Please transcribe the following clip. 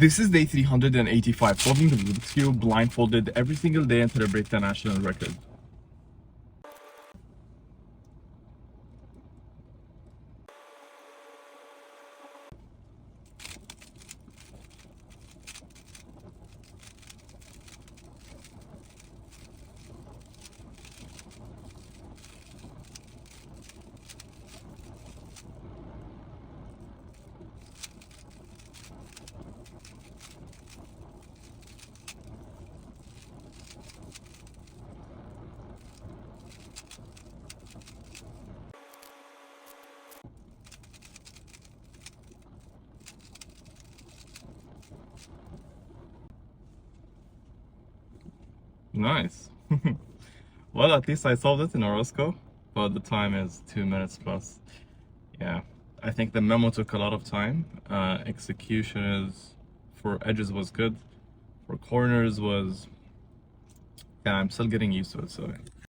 This is day 385, solving the Rubik's Cube blindfolded every single day until I break the national record. Nice. Well, at least I solved it in Orozco, but the time is 2 minutes plus. Yeah, I think the memo took a lot of time. Execution is, for edges was good. For corners was, yeah, I'm still getting used to it, so